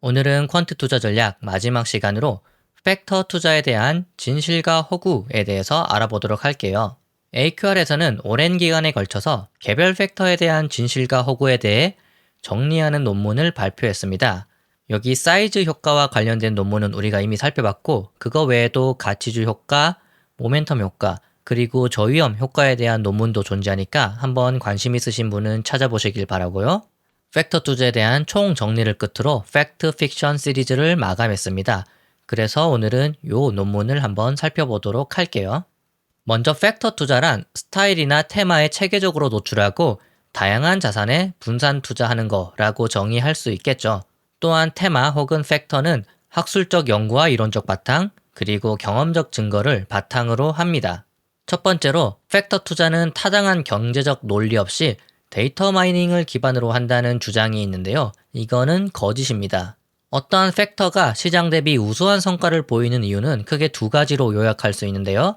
오늘은 퀀트 투자 전략 마지막 시간으로 팩터 투자에 대한 진실과 허구에 대해서 알아보도록 할게요. AQR에서는 오랜 기간에 걸쳐서 개별 팩터에 대한 진실과 허구에 대해 정리하는 논문을 발표했습니다. 여기 사이즈 효과와 관련된 논문은 우리가 이미 살펴봤고, 그거 외에도 가치주 효과, 모멘텀 효과, 그리고 저위험 효과에 대한 논문도 존재하니까 한번 관심 있으신 분은 찾아보시길 바라고요. 팩터 투자에 대한 총 정리를 끝으로 팩트 픽션 시리즈를 마감했습니다. 그래서 오늘은 이 논문을 한번 살펴보도록 할게요. 먼저 팩터 투자란 스타일이나 테마에 체계적으로 노출하고 다양한 자산에 분산 투자하는 거라고 정의할 수 있겠죠. 또한 테마 혹은 팩터는 학술적 연구와 이론적 바탕, 그리고 경험적 증거를 바탕으로 합니다. 첫 번째로 팩터 투자는 타당한 경제적 논리 없이 데이터 마이닝을 기반으로 한다는 주장이 있는데요. 이거는 거짓입니다. 어떠한 팩터가 시장 대비 우수한 성과를 보이는 이유는 크게 두 가지로 요약할 수 있는데요.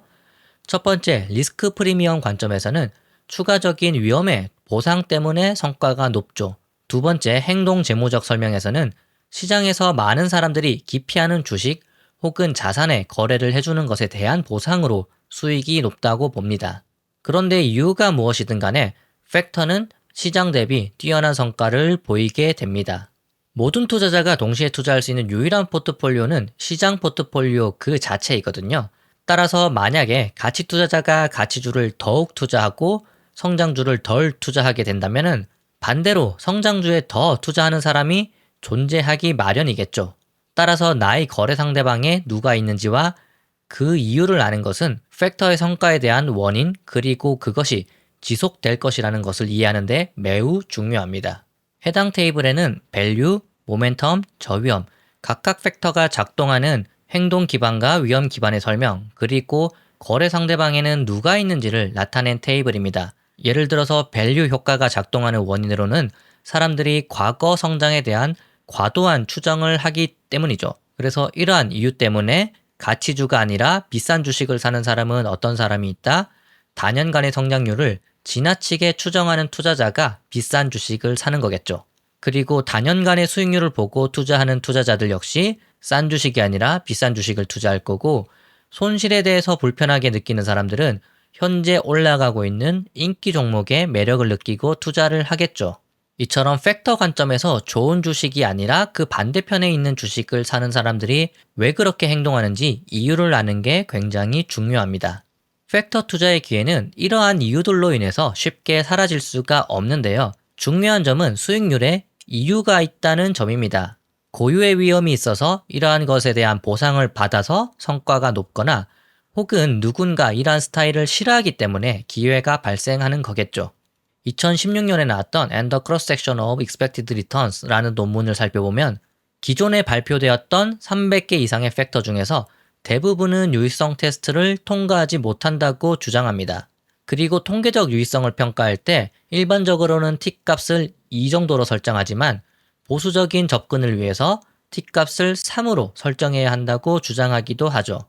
첫 번째, 리스크 프리미엄 관점에서는 추가적인 위험의 보상 때문에 성과가 높죠. 두 번째, 행동 재무적 설명에서는 시장에서 많은 사람들이 기피하는 주식 혹은 자산의 거래를 해주는 것에 대한 보상으로 수익이 높다고 봅니다. 그런데 이유가 무엇이든 간에 팩터는 시장 대비 뛰어난 성과를 보이게 됩니다. 모든 투자자가 동시에 투자할 수 있는 유일한 포트폴리오는 시장 포트폴리오 그 자체이거든요. 따라서 만약에 가치 투자자가 가치주를 더욱 투자하고 성장주를 덜 투자하게 된다면 반대로 성장주에 더 투자하는 사람이 존재하기 마련이겠죠. 따라서 나의 거래 상대방에 누가 있는지와 그 이유를 아는 것은 팩터의 성과에 대한 원인 그리고 그것이 지속될 것이라는 것을 이해하는 데 매우 중요합니다. 해당 테이블에는 밸류, 모멘텀, 저위험, 각각 팩터가 작동하는 행동 기반과 위험 기반의 설명, 그리고 거래 상대방에는 누가 있는지를 나타낸 테이블입니다. 예를 들어서 밸류 효과가 작동하는 원인으로는 사람들이 과거 성장에 대한 과도한 추정을 하기 때문이죠. 그래서 이러한 이유 때문에 가치주가 아니라 비싼 주식을 사는 사람은 어떤 사람이 있다? 단연간의 성장률을 지나치게 추정하는 투자자가 비싼 주식을 사는 거겠죠. 그리고 단연간의 수익률을 보고 투자하는 투자자들 역시 싼 주식이 아니라 비싼 주식을 투자할 거고, 손실에 대해서 불편하게 느끼는 사람들은 현재 올라가고 있는 인기 종목의 매력을 느끼고 투자를 하겠죠. 이처럼 팩터 관점에서 좋은 주식이 아니라 그 반대편에 있는 주식을 사는 사람들이 왜 그렇게 행동하는지 이유를 아는 게 굉장히 중요합니다. 팩터 투자의 기회는 이러한 이유들로 인해서 쉽게 사라질 수가 없는데요. 중요한 점은 수익률에 이유가 있다는 점입니다. 고유의 위험이 있어서 이러한 것에 대한 보상을 받아서 성과가 높거나 혹은 누군가 이러한 스타일을 싫어하기 때문에 기회가 발생하는 거겠죠. 2016년에 나왔던 And the Cross-Section of Expected Returns라는 논문을 살펴보면 기존에 발표되었던 300개 이상의 팩터 중에서 대부분은 유의성 테스트를 통과하지 못한다고 주장합니다. 그리고 통계적 유의성을 평가할 때 일반적으로는 T값을 2 정도로 설정하지만 보수적인 접근을 위해서 T값을 3으로 설정해야 한다고 주장하기도 하죠.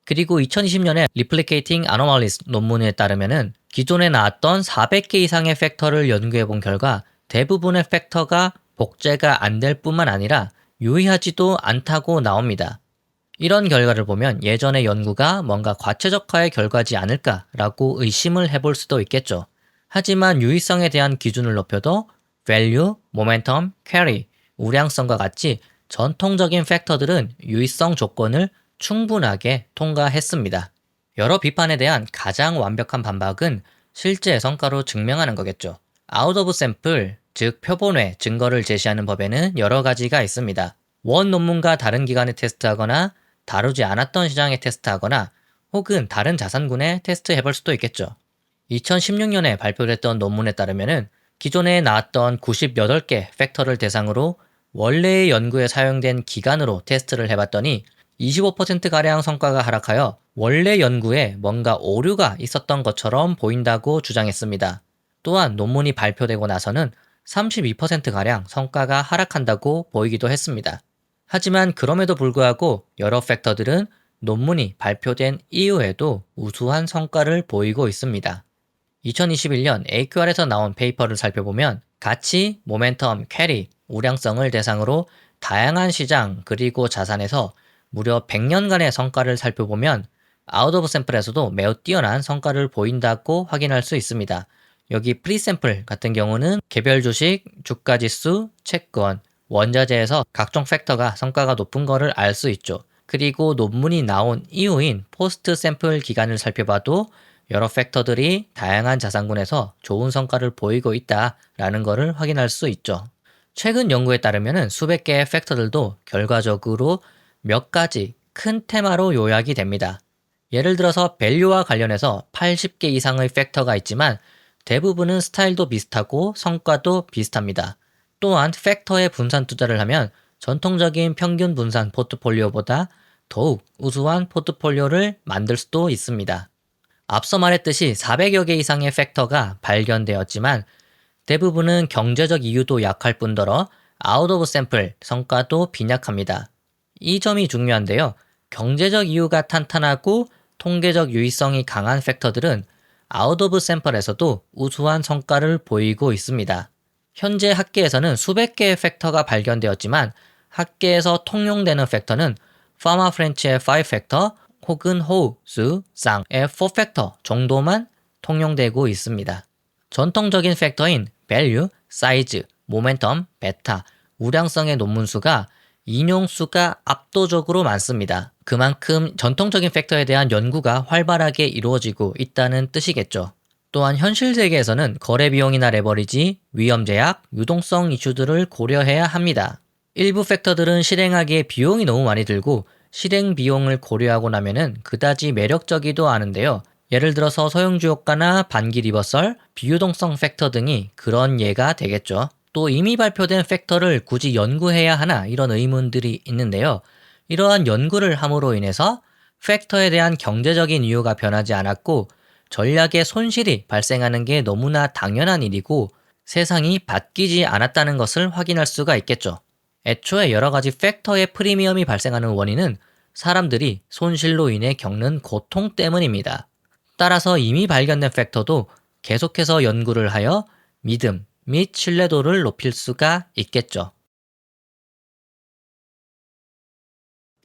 그리고 2020년에 Replicating Anomalies 논문에 따르면은 기존에 나왔던 400개 이상의 팩터를 연구해 본 결과 대부분의 팩터가 복제가 안 될 뿐만 아니라 유의하지도 않다고 나옵니다. 이런 결과를 보면 예전의 연구가 뭔가 과최적화의 결과지 않을까라고 의심을 해볼 수도 있겠죠. 하지만 유의성에 대한 기준을 높여도 value, momentum, carry, 우량성과 같이 전통적인 팩터들은 유의성 조건을 충분하게 통과했습니다. 여러 비판에 대한 가장 완벽한 반박은 실제 성과로 증명하는 거겠죠. out of sample, 즉 표본 외 증거를 제시하는 법에는 여러 가지가 있습니다. 원 논문과 다른 기관에 테스트하거나 다루지 않았던 시장에 테스트하거나 혹은 다른 자산군에 테스트해볼 수도 있겠죠. 2016년에 발표됐던 논문에 따르면 기존에 나왔던 98개 팩터를 대상으로 원래의 연구에 사용된 기간으로 테스트를 해봤더니 25%가량 성과가 하락하여 원래 연구에 뭔가 오류가 있었던 것처럼 보인다고 주장했습니다. 또한 논문이 발표되고 나서는 32%가량 성과가 하락한다고 보이기도 했습니다. 하지만 그럼에도 불구하고 여러 팩터들은 논문이 발표된 이후에도 우수한 성과를 보이고 있습니다. 2021년 AQR에서 나온 페이퍼를 살펴보면 가치, 모멘텀, 캐리, 우량성을 대상으로 다양한 시장 그리고 자산에서 무려 100년간의 성과를 살펴보면 아웃 오브 샘플에서도 매우 뛰어난 성과를 보인다고 확인할 수 있습니다. 여기 프리샘플 같은 경우는 개별 주식, 주가지수, 채권, 원자재에서 각종 팩터가 성과가 높은 거를 알 수 있죠. 그리고 논문이 나온 이후인 포스트 샘플 기간을 살펴봐도 여러 팩터들이 다양한 자산군에서 좋은 성과를 보이고 있다라는 것을 확인할 수 있죠. 최근 연구에 따르면 수백 개의 팩터들도 결과적으로 몇 가지 큰 테마로 요약이 됩니다. 예를 들어서 밸류와 관련해서 80개 이상의 팩터가 있지만 대부분은 스타일도 비슷하고 성과도 비슷합니다. 또한 팩터의 분산 투자를 하면 전통적인 평균 분산 포트폴리오보다 더욱 우수한 포트폴리오를 만들 수도 있습니다. 앞서 말했듯이 400여 개 이상의 팩터가 발견되었지만 대부분은 경제적 이유도 약할 뿐더러 아웃 오브 샘플 성과도 빈약합니다. 이 점이 중요한데요. 경제적 이유가 탄탄하고 통계적 유의성이 강한 팩터들은 아웃 오브 샘플에서도 우수한 성과를 보이고 있습니다. 현재 학계에서는 수백 개의 팩터가 발견되었지만 학계에서 통용되는 팩터는 파마 프렌치의 5팩터 혹은 호우스, 쌍의 4팩터 정도만 통용되고 있습니다. 전통적인 팩터인 밸류, 사이즈, 모멘텀, 베타, 우량성의 논문 수가 인용수가 압도적으로 많습니다. 그만큼 전통적인 팩터에 대한 연구가 활발하게 이루어지고 있다는 뜻이겠죠. 또한 현실 세계에서는 거래 비용이나 레버리지, 위험 제약, 유동성 이슈들을 고려해야 합니다. 일부 팩터들은 실행하기에 비용이 너무 많이 들고 실행 비용을 고려하고 나면은 그다지 매력적이도 않은데요. 예를 들어서 소형주 효과나 반기 리버설, 비유동성 팩터 등이 그런 예가 되겠죠. 또 이미 발표된 팩터를 굳이 연구해야 하나 이런 의문들이 있는데요. 이러한 연구를 함으로 인해서 팩터에 대한 경제적인 이유가 변하지 않았고 전략의 손실이 발생하는 게 너무나 당연한 일이고 세상이 바뀌지 않았다는 것을 확인할 수가 있겠죠. 애초에 여러 가지 팩터의 프리미엄이 발생하는 원인은 사람들이 손실로 인해 겪는 고통 때문입니다. 따라서 이미 발견된 팩터도 계속해서 연구를 하여 믿음 및 신뢰도를 높일 수가 있겠죠.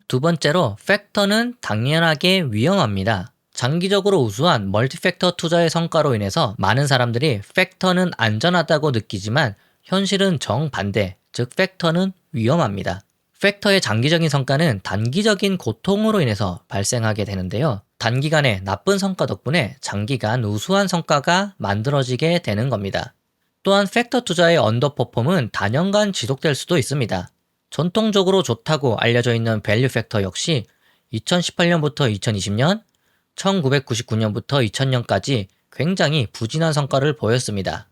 두 번째로 팩터는 당연하게 위험합니다. 장기적으로 우수한 멀티팩터 투자의 성과로 인해서 많은 사람들이 팩터는 안전하다고 느끼지만 현실은 정반대, 즉 팩터는 위험합니다. 팩터의 장기적인 성과는 단기적인 고통으로 인해서 발생하게 되는데요. 단기간의 나쁜 성과 덕분에 장기간 우수한 성과가 만들어지게 되는 겁니다. 또한 팩터 투자의 언더퍼폼은 단연간 지속될 수도 있습니다. 전통적으로 좋다고 알려져 있는 밸류 팩터 역시 2018년부터 2020년, 1999년부터 2000년까지 굉장히 부진한 성과를 보였습니다.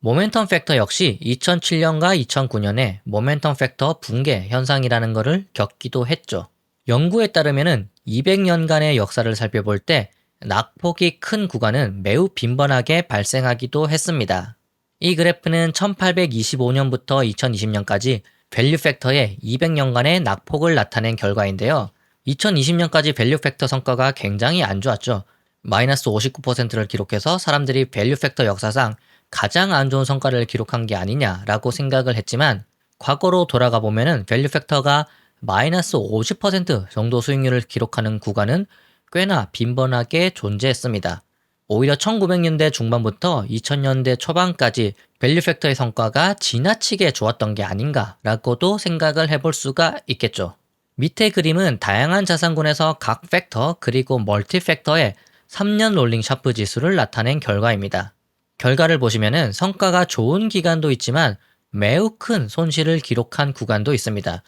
모멘텀 팩터 역시 2007년과 2009년에 모멘텀 팩터 붕괴 현상이라는 것을 겪기도 했죠. 연구에 따르면 200년간의 역사를 살펴볼 때 낙폭이 큰 구간은 매우 빈번하게 발생하기도 했습니다. 이 그래프는 1825년부터 2020년까지 밸류 팩터의 200년간의 낙폭을 나타낸 결과인데요. 2020년까지 밸류 팩터 성과가 굉장히 안 좋았죠. 마이너스 59%를 기록해서 사람들이 밸류 팩터 역사상 가장 안 좋은 성과를 기록한 게 아니냐라고 생각을 했지만 과거로 돌아가 보면은 밸류 팩터가 마이너스 50% 정도 수익률을 기록하는 구간은 꽤나 빈번하게 존재했습니다. 오히려 1900년대 중반부터 2000년대 초반까지 밸류 팩터의 성과가 지나치게 좋았던 게 아닌가라고도 생각을 해볼 수가 있겠죠. 밑에 그림은 다양한 자산군에서 각 팩터 그리고 멀티 팩터의 3년 롤링 샤프 지수를 나타낸 결과입니다. 결과를 보시면은 성과가 좋은 기간도 있지만 매우 큰 손실을 기록한 구간도 있습니다.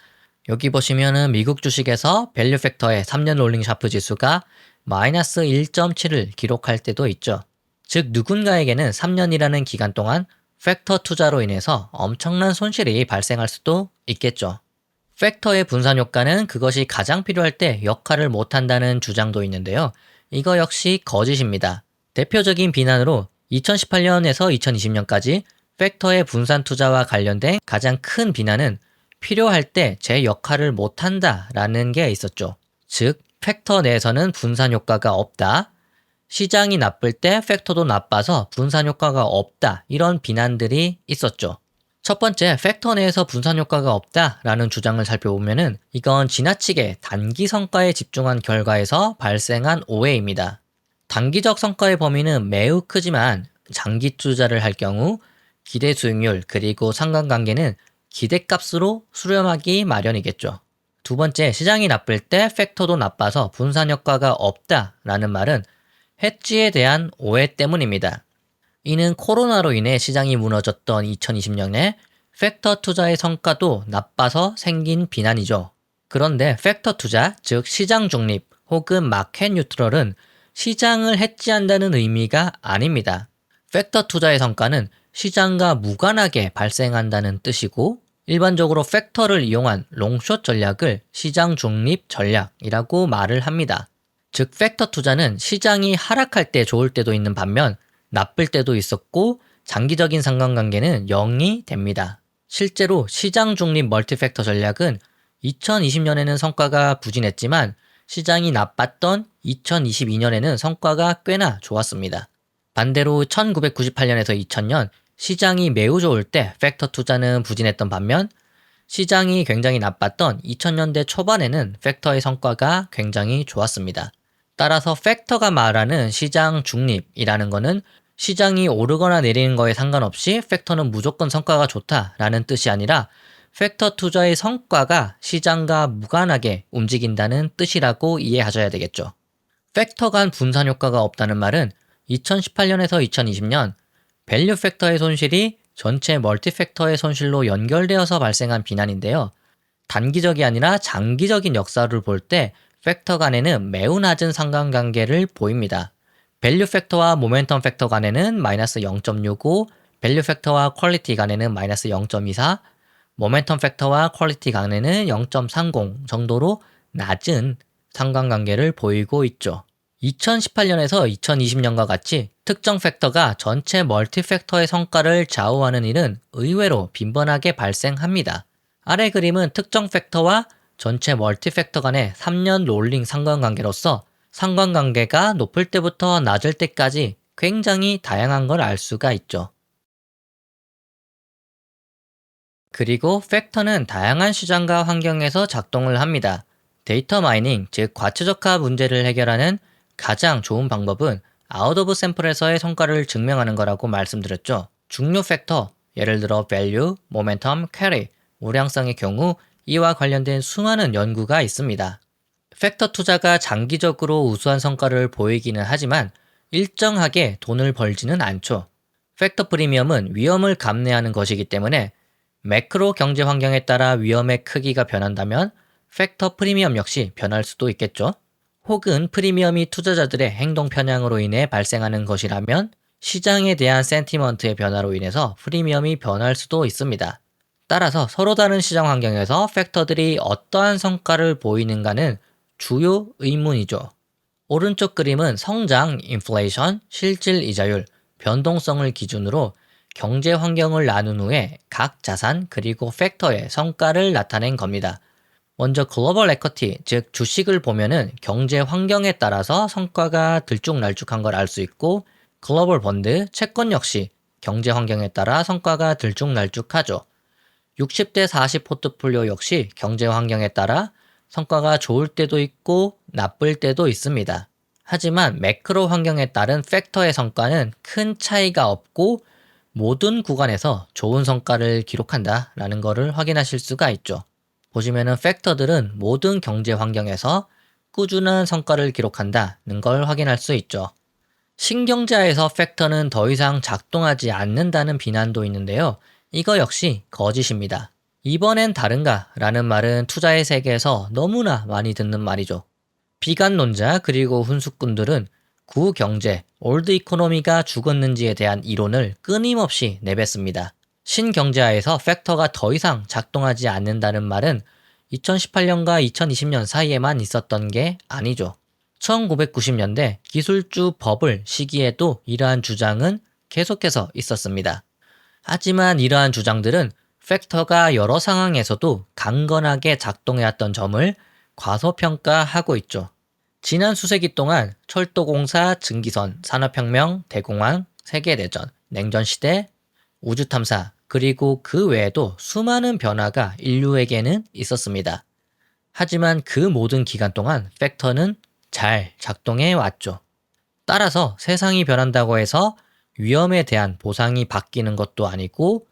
여기 보시면은 미국 주식에서 밸류 팩터의 3년 롤링 샤프 지수가 마이너스 1.7을 기록할 때도 있죠. 즉 누군가에게는 3년이라는 기간 동안 팩터 투자로 인해서 엄청난 손실이 발생할 수도 있겠죠. 팩터의 분산 효과는 그것이 가장 필요할 때 역할을 못한다는 주장도 있는데요. 이거 역시 거짓입니다. 대표적인 비난으로 2018년에서 2020년까지 팩터의 분산 투자와 관련된 가장 큰 비난은 필요할 때 제 역할을 못한다 라는 게 있었죠. 즉 팩터 내에서는 분산 효과가 없다. 시장이 나쁠 때 팩터도 나빠서 분산 효과가 없다. 이런 비난들이 있었죠. 첫 번째, 팩터 내에서 분산 효과가 없다라는 주장을 살펴보면은 이건 지나치게 단기 성과에 집중한 결과에서 발생한 오해입니다. 단기적 성과의 범위는 매우 크지만 장기 투자를 할 경우 기대 수익률 그리고 상관관계는 기대값으로 수렴하기 마련이겠죠. 두 번째, 시장이 나쁠 때 팩터도 나빠서 분산 효과가 없다라는 말은 해지에 대한 오해 때문입니다. 이는 코로나로 인해 시장이 무너졌던 2020년에 팩터 투자의 성과도 나빠서 생긴 비난이죠. 그런데 팩터 투자, 즉 시장 중립 혹은 마켓 뉴트럴은 시장을 해지한다는 의미가 아닙니다. 팩터 투자의 성과는 시장과 무관하게 발생한다는 뜻이고 일반적으로 팩터를 이용한 롱숏 전략을 시장 중립 전략이라고 말을 합니다. 즉 팩터 투자는 시장이 하락할 때 좋을 때도 있는 반면 나쁠 때도 있었고 장기적인 상관관계는 0이 됩니다. 실제로 시장 중립 멀티팩터 전략은 2020년에는 성과가 부진했지만 시장이 나빴던 2022년에는 성과가 꽤나 좋았습니다. 반대로 1998년에서 2000년 시장이 매우 좋을 때 팩터 투자는 부진했던 반면 시장이 굉장히 나빴던 2000년대 초반에는 팩터의 성과가 굉장히 좋았습니다. 따라서 팩터가 말하는 시장 중립이라는 것은 시장이 오르거나 내리는 거에 상관없이 팩터는 무조건 성과가 좋다라는 뜻이 아니라 팩터 투자의 성과가 시장과 무관하게 움직인다는 뜻이라고 이해하셔야 되겠죠. 팩터 간 분산 효과가 없다는 말은 2018년에서 2020년 밸류 팩터의 손실이 전체 멀티 팩터의 손실로 연결되어서 발생한 비난인데요. 단기적이 아니라 장기적인 역사를 볼 때 팩터 간에는 매우 낮은 상관관계를 보입니다. 밸류 팩터와 모멘텀 팩터 간에는 마이너스 0.65, 밸류 팩터와 퀄리티 간에는 마이너스 0.24, 모멘텀 팩터와 퀄리티 간에는 0.30 정도로 낮은 상관관계를 보이고 있죠. 2018년에서 2020년과 같이 특정 팩터가 전체 멀티 팩터의 성과를 좌우하는 일은 의외로 빈번하게 발생합니다. 아래 그림은 특정 팩터와 전체 멀티 팩터 간의 3년 롤링 상관관계로서 상관관계가 높을 때부터 낮을 때까지 굉장히 다양한 걸 알 수가 있죠. 그리고 팩터는 다양한 시장과 환경에서 작동을 합니다. 데이터 마이닝, 즉 과체적화 문제를 해결하는 가장 좋은 방법은 아웃 오브 샘플에서의 성과를 증명하는 거라고 말씀드렸죠. 중요 팩터, 예를 들어 value, momentum, carry, 우량성의 경우 이와 관련된 수많은 연구가 있습니다. 팩터 투자가 장기적으로 우수한 성과를 보이기는 하지만 일정하게 돈을 벌지는 않죠. 팩터 프리미엄은 위험을 감내하는 것이기 때문에 매크로 경제 환경에 따라 위험의 크기가 변한다면 팩터 프리미엄 역시 변할 수도 있겠죠. 혹은 프리미엄이 투자자들의 행동 편향으로 인해 발생하는 것이라면 시장에 대한 센티먼트의 변화로 인해서 프리미엄이 변할 수도 있습니다. 따라서 서로 다른 시장 환경에서 팩터들이 어떠한 성과를 보이는가는 주요 의문이죠. 오른쪽 그림은 성장, 인플레이션, 실질 이자율, 변동성을 기준으로 경제 환경을 나눈 후에 각 자산 그리고 팩터의 성과를 나타낸 겁니다. 먼저 글로벌 에쿼티, 즉 주식을 보면은 경제 환경에 따라서 성과가 들쭉날쭉한 걸 알 수 있고 글로벌 본드, 채권 역시 경제 환경에 따라 성과가 들쭉날쭉하죠. 60대 40 포트폴리오 역시 경제 환경에 따라 성과가 좋을 때도 있고 나쁠 때도 있습니다. 하지만 매크로 환경에 따른 팩터의 성과는 큰 차이가 없고 모든 구간에서 좋은 성과를 기록한다라는 것을 확인하실 수가 있죠. 보시면은 팩터들은 모든 경제 환경에서 꾸준한 성과를 기록한다는 걸 확인할 수 있죠. 신경제하에서 팩터는 더 이상 작동하지 않는다는 비난도 있는데요. 이거 역시 거짓입니다. 이번엔 다른가? 라는 말은 투자의 세계에서 너무나 많이 듣는 말이죠. 비관론자 그리고 훈수꾼들은 구경제, 올드 이코노미가 죽었는지에 대한 이론을 끊임없이 내뱉습니다. 신경제하에서 팩터가 더 이상 작동하지 않는다는 말은 2018년과 2020년 사이에만 있었던 게 아니죠. 1990년대 기술주 버블 시기에도 이러한 주장은 계속해서 있었습니다. 하지만 이러한 주장들은 팩터가 여러 상황에서도 강건하게 작동해왔던 점을 과소평가하고 있죠. 지난 수세기 동안 철도공사, 증기선, 산업혁명, 대공황, 세계대전, 냉전시대, 우주탐사, 그리고 그 외에도 수많은 변화가 인류에게는 있었습니다. 하지만 그 모든 기간 동안 팩터는 잘 작동해 왔죠. 따라서 세상이 변한다고 해서 위험에 대한 보상이 바뀌는 것도 아니고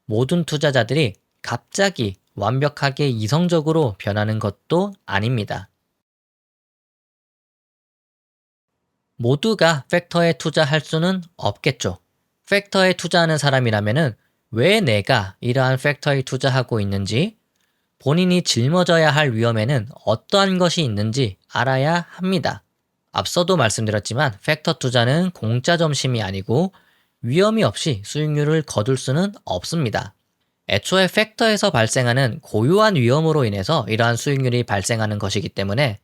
모든 투자자들이 갑자기 완벽하게 이성적으로 변하는 것도 아닙니다. 모두가 팩터에 투자할 수는 없겠죠. 팩터에 투자하는 사람이라면은 왜 내가 이러한 팩터에 투자하고 있는지, 본인이 짊어져야 할 위험에는 어떠한 것이 있는지 알아야 합니다. 앞서도 말씀드렸지만 팩터 투자는 공짜 점심이 아니고 위험이 없이 수익률을 거둘 수는 없습니다. 애초에 팩터에서 발생하는 고유한 위험으로 인해서 이러한 수익률이 발생하는 것이기 때문에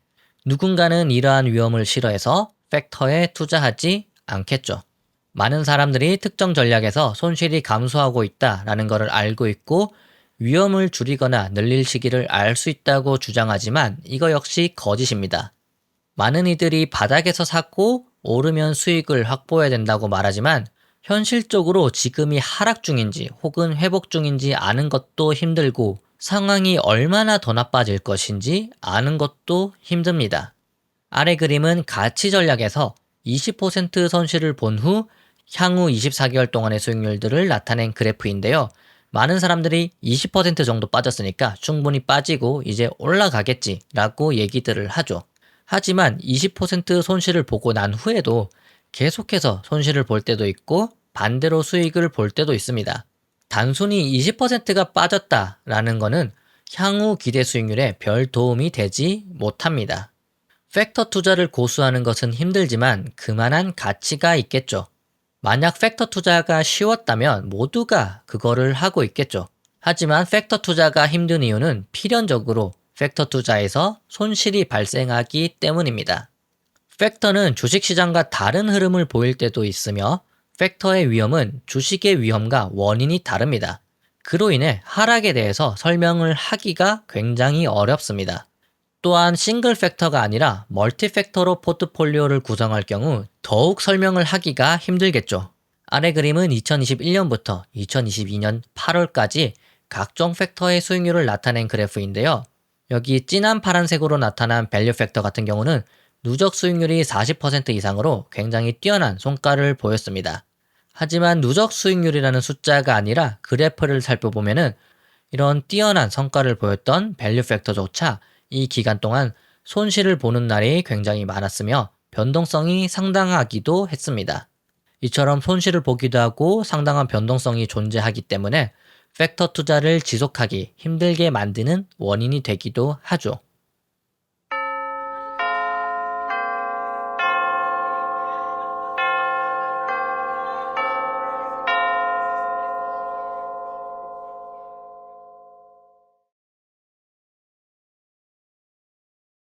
누군가는 이러한 위험을 싫어해서 팩터에 투자하지 않겠죠. 많은 사람들이 특정 전략에서 손실이 감소하고 있다라는 것을 알고 있고 위험을 줄이거나 늘릴 시기를 알 수 있다고 주장하지만 이거 역시 거짓입니다. 많은 이들이 바닥에서 샀고 오르면 수익을 확보해야 된다고 말하지만 현실적으로 지금이 하락 중인지 혹은 회복 중인지 아는 것도 힘들고 상황이 얼마나 더 나빠질 것인지 아는 것도 힘듭니다. 아래 그림은 가치 전략에서 20% 손실을 본 후 향후 24개월 동안의 수익률들을 나타낸 그래프인데요. 많은 사람들이 20% 정도 빠졌으니까 충분히 빠지고 이제 올라가겠지 라고 얘기들을 하죠. 하지만 20% 손실을 보고 난 후에도 계속해서 손실을 볼 때도 있고 반대로 수익을 볼 때도 있습니다. 단순히 20%가 빠졌다라는 것은 향후 기대 수익률에 별 도움이 되지 못합니다. 팩터 투자를 고수하는 것은 힘들지만 그만한 가치가 있겠죠. 만약 팩터 투자가 쉬웠다면 모두가 그거를 하고 있겠죠. 하지만 팩터 투자가 힘든 이유는 필연적으로 팩터 투자에서 손실이 발생하기 때문입니다. 팩터는 주식시장과 다른 흐름을 보일 때도 있으며 팩터의 위험은 주식의 위험과 원인이 다릅니다. 그로 인해 하락에 대해서 설명을 하기가 굉장히 어렵습니다. 또한 싱글 팩터가 아니라 멀티 팩터로 포트폴리오를 구성할 경우 더욱 설명을 하기가 힘들겠죠. 아래 그림은 2021년부터 2022년 8월까지 각종 팩터의 수익률을 나타낸 그래프인데요. 여기 진한 파란색으로 나타난 밸류 팩터 같은 경우는 누적 수익률이 40% 이상으로 굉장히 뛰어난 성과를 보였습니다. 하지만 누적 수익률이라는 숫자가 아니라 그래프를 살펴보면은 이런 뛰어난 성과를 보였던 밸류 팩터조차 이 기간 동안 손실을 보는 날이 굉장히 많았으며 변동성이 상당하기도 했습니다. 이처럼 손실을 보기도 하고 상당한 변동성이 존재하기 때문에 팩터 투자를 지속하기 힘들게 만드는 원인이 되기도 하죠.